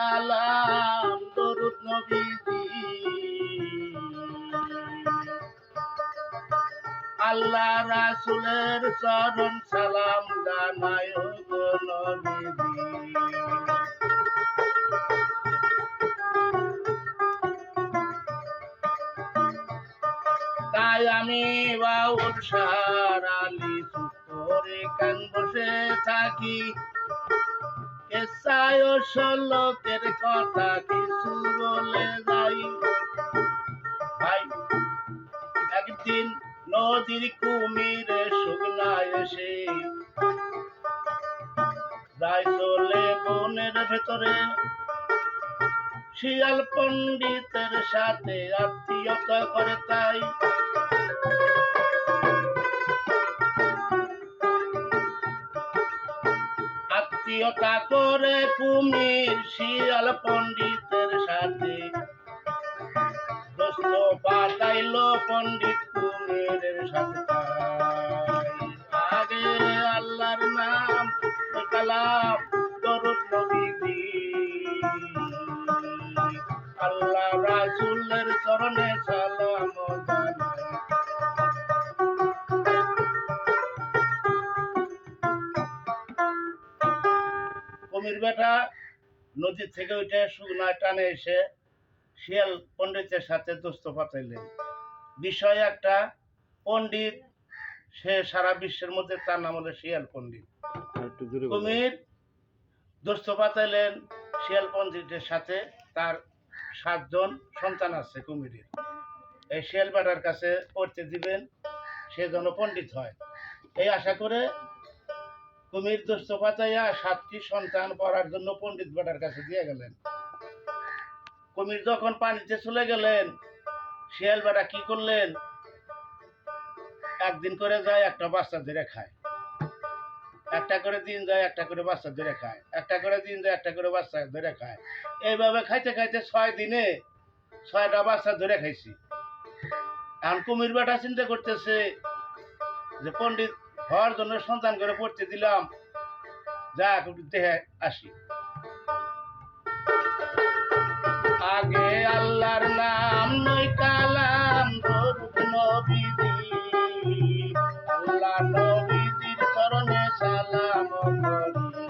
কালাম দরুদ নবীজি আল্লাহ রাসূলের চরণ সালাম জানায় গো নবীজি তাই আমি বাউল শাহর আলী সুতরে কান বসে থাকি কেসায় লোকের কথা কিছু বলে যাই ভাই একদিন নদীর কুমিরে শুকনায় এসে যাই চলে বনের ভেতরে শিয়াল পণ্ডিতের সাথে আত্মীয়তা করে তাই আত্মীয়তা করে কুমির শিয়াল পণ্ডিতের সাথে দোস্ত পাতাইল পণ্ডিত কুমিরের সাথে আগে আল্লাহর নাম কালাম দরুদ নবীজি আল্লাহ রাসূলের চরণে সালাম জানাই কুমির বেটা নদী থেকে উঠে শুকনায় টানে এসে শিয়াল পণ্ডিতের সাথে দোস্ত পাতাইলেন বিষয় একটা পণ্ডিত সে সারা বিশ্বের মধ্যে তার নাম হলো শিয়াল পণ্ডিত কুমির দোস্ত পাতাইলেন শিয়াল পণ্ডিতের সাথে তার 7 জন সন্তান আছে কুমিরের এই শিয়াল বেটার কাছে পড়তে দিবেন সে যেন পণ্ডিত হয় এই আশা করে কুমির দোস্ত পাতাইয়া 7টি সন্তান পড়ার জন্য পণ্ডিত বেটার কাছে দিয়ে গেলেন কুমির যখন পানিতে চলে গেলেন শিয়াল বেটা কি করলেন একদিন করে যায় একটা বাচ্চা ধরে খায় একটা করে দিন যায় একটা করে বাচ্চা ধরে খায় একটা করে দিন যায় একটা করে বাচ্চা ধরে খায় এইভাবে খাইতে খাইতে 6 দিনে 6টা বাচ্চা ধরে খাইছি এখন কুমির বেটা চিন্তা করতেছে যে পণ্ডিত হওয়ার জন্য সন্তান করে পড়তে দিলাম যা একটু দেখে আসি আগে আল্লাহর নাম নই কালাম দরুদ নবীজি আল্লাহ নবীজির চরণে সালাম করি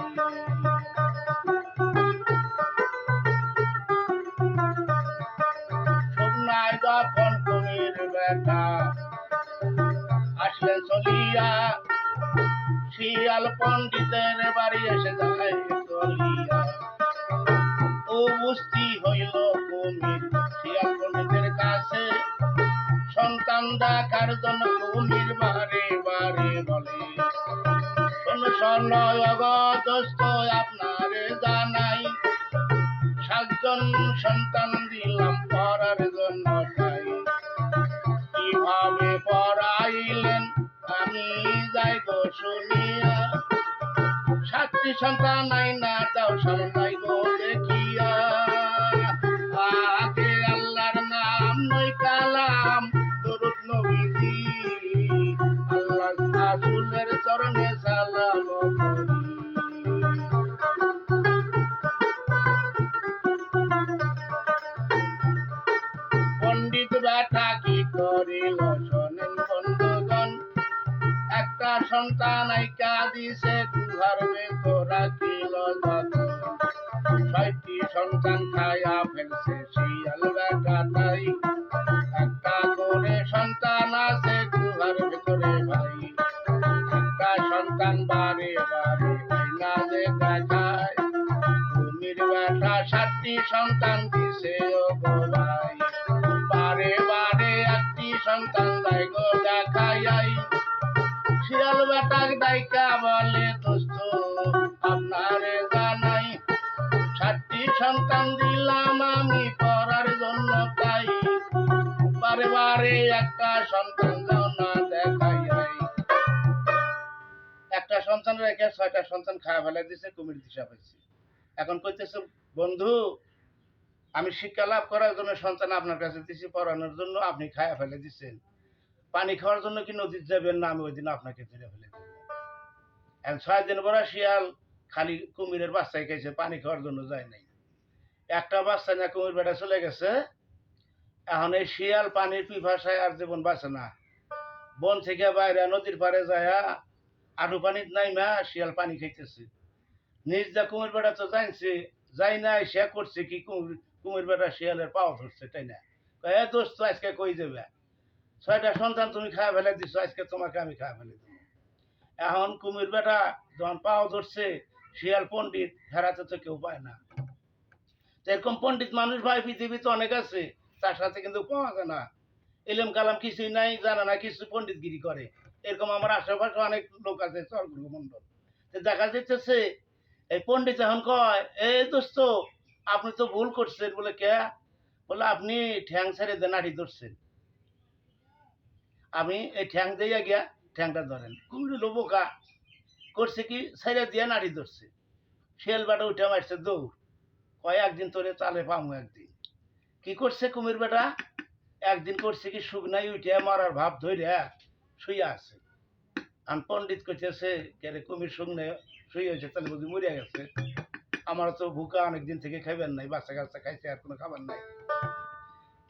শুকনায় যখন কুমির বেটা আসলেন চলিয়া শিয়াল পণ্ডিতের বাড়ি এসে যায় চলিয়া উপস্থি হইল কুমির শিয়াল পণ্ডিতের কাছে সন্তান দেখার জন্য কুমির বারে বারে বলে শোন অগদস্ত আপনারে জানাই 7 জন সন্তান দিলাম পড়ার জন্য তাই কিভাবে পড়াইলেন আমি যাই গো শুনিয়া 7টি সন্তান নাই না যাও সামনাই গো দেখিয়া আগে আল্লাহর নাম নই কালাম দরুদ নবীজি আল্লাহ রাসূলের চরণে সালাম করি পণ্ডিত বেটা কি করিল শোনেন বন্ধুগণ একটা সন্তান আইকা দিছে গুহার ভেতর রাখিল যতন 6টি সন্তান খায়া ফেলছে শিয়াল বেটা তাই একটা করে সন্তান আছে গুহার ভেতরে ভাই একটা সন্তান বারে বারে না দেখা যায় কুমির বেটা 7টি সন্তান দিছে ও গো ভাই বারে বারে একটি সন্তান দেয় গো দেখাই শিয়াল বেটা ডাইকা বলে দোস্ত আপনারে জানাই 7টি সন্তান দিলাম আমি পড়ার জন্য তাই বারে বারে একটা সন্তান দাও না দেখাই একটা সন্তান রেখে 6টা সন্তান খাওয়া ফেলে দিছে কুমির দিশা পাইছে এখন কইতেছে বন্ধু আমি শিক্ষা লাভ করার জন্য সন্তান আপনার কাছে দিছি পড়ানোর জন্য আপনি খাওয়া ফেলে দিচ্ছেন পানি খাওয়ার জন্য কি নদীতে যাবেন না আমি ওই দিন আপনাকে ধরে ফেলে দেবো এখন 6 দিন পরে শিয়াল খালি কুমিরের বাচ্চাই খাইছে পানি খাওয়ার জন্য যায় নাই একটা বাচ্চা না কুমির বেটা চলে গেছে। এখন এই শিয়াল পানির পিপাসায় আর জীবন বাঁচে না, বন থেকে বাইরে নদীর পাড়ে যায় আডু পানির নাইমা শিয়াল পানি খাইতেছে। নিজ যা কুমির বেটা তো জানছে, যাই না সে করছে কি, কুমির বেটা শিয়ালের পাও ধরছে, তাই না? কয়, এ দোস্ত আজকে কই যাবে, 6টা সন্তান তুমি খাওয়া ফেলে দিছো, আজকে তোমাকে আমি খাওয়া ফেলে দিব। এখন কুমির বেটা যখন পাও ধরছে, শিয়াল পণ্ডিত হেরাতে তো কেউ পায় না। এরকম পণ্ডিত মানুষ ভাই পৃথিবীতে অনেক আছে, তার সাথে কিন্তু পাওয়া যায় না। এলেম কালাম কিছুই নাই, জানা না কিছু, পণ্ডিতগিরি করে। এরকম আমার আশেপাশে অনেক লোক আছে চরগুরু মন্ডল। দেখা যাইতেছে এই পণ্ডিত এখন কয়, এই দোস্ত আপনি তো ভুল করছেন। বলে কে? বলে আপনি ঠ্যাং ছেড়ে দেন, নাড়ি ধরছেন। আমি এই ঠ্যাং দিয়ে গিয়া ঠ্যাংটা ধরেন। কুমির বোকা করছে কি, ছেড়ে দিয়ে নাড়ি ধরছে। শিয়াল বেটা উঠে মারছে দৌড়। কয় একদিন তোরে তালে পামু একদিন। কি করছে কুমির বেটা? একদিন করছে কি, শুকনাই উঠে মরার ভাব ধরে শুয়ে আছে। আর পণ্ডিত কইতেছে, কে কুমির শুকনে শুয়ে হয়েছে, তাহলে বুঝি মরিয়া গেছে। আমার তো ভুকা অনেকদিন থেকে খাইবেন নাই, বাচ্চা কাচ্চা খাইছে, আর কোনো খাবার নাই।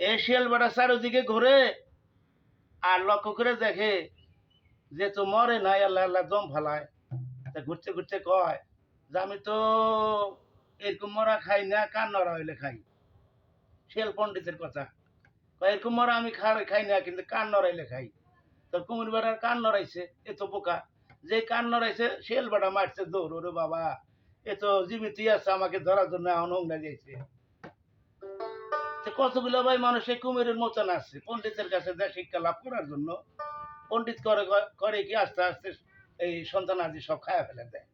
এই শিয়াল বেটা চারোদিকে ঘুরে আর লক্ষ্য করে দেখে যে তো মরে নাই, আল্লাহ আল্লাহ দম ফালায়। তা ঘুরতে ঘুরতে কয় যে আমি তো এরকম মরা খাই না, কান নড়া হইলে খাই। শিয়াল পণ্ডিতের কথা কয়, এরকম মরা আমি খাই না, কিন্তু কান নড়াইলে খাই। তোর কুমির বেড়ার কান নড়াইছে, এ তো বোকা। যে কান নড়াইছে শিয়াল বেড়া মারছে দৌড়। ওরে বাবা, এ তো জীবিতই আছে, আমাকে ধরার জন্য এখন হোমনা দিয়েছে। কতগুলো ভাই মানুষ এই কুমিরের মতন আছে, পণ্ডিতের কাছে দেয় শিক্ষা লাভ করার জন্য। পণ্ডিত করে করে কি আস্তে আস্তে এই সন্তান আদি সব খায়া ফেলে দেয়,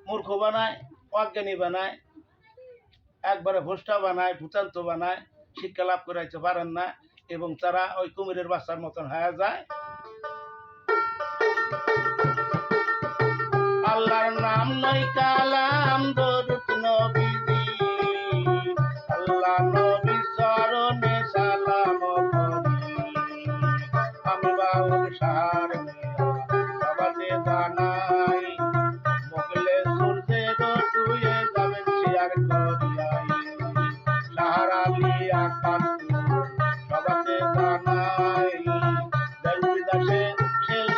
মূর্খ বানায়, অজ্ঞানী বানায়, একবারে ভোষ্টা বানায়, ভূতান্ত বানায়। শিক্ষা লাভ করাইতে পারেন না এবং তারা ওই কুমিরের বাচ্চার মতন হয়ে যায়। আল্লাহর নাম নয় কালাম, দরুদ নবীজি, আল্লাহ নবী চরণে সালাম করি। আমি বাউল সার সবাতে জানাই, মোগলে সূর্যের টুয়ে যাবেন শেয়ার করিয়াই। সাহারালি আকাশ সবাতে জানাই, দেশ বিদেশে সেই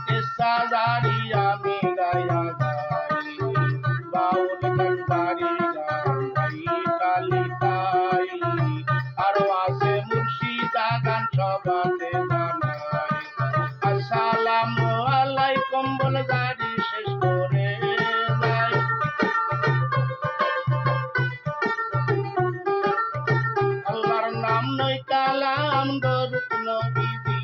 কিসা জারি আমি গায়া যাই। বাউল কান্ডারি গান গাই কালিকাই, আরো আছে মুর্শিদা গান সবাতে জানাই। আসসালামু আলাইকুম বলে গাড়ি শেষ করে যাই। আল্লাহর নাম নয় কালাম, দরুদ নবীজি,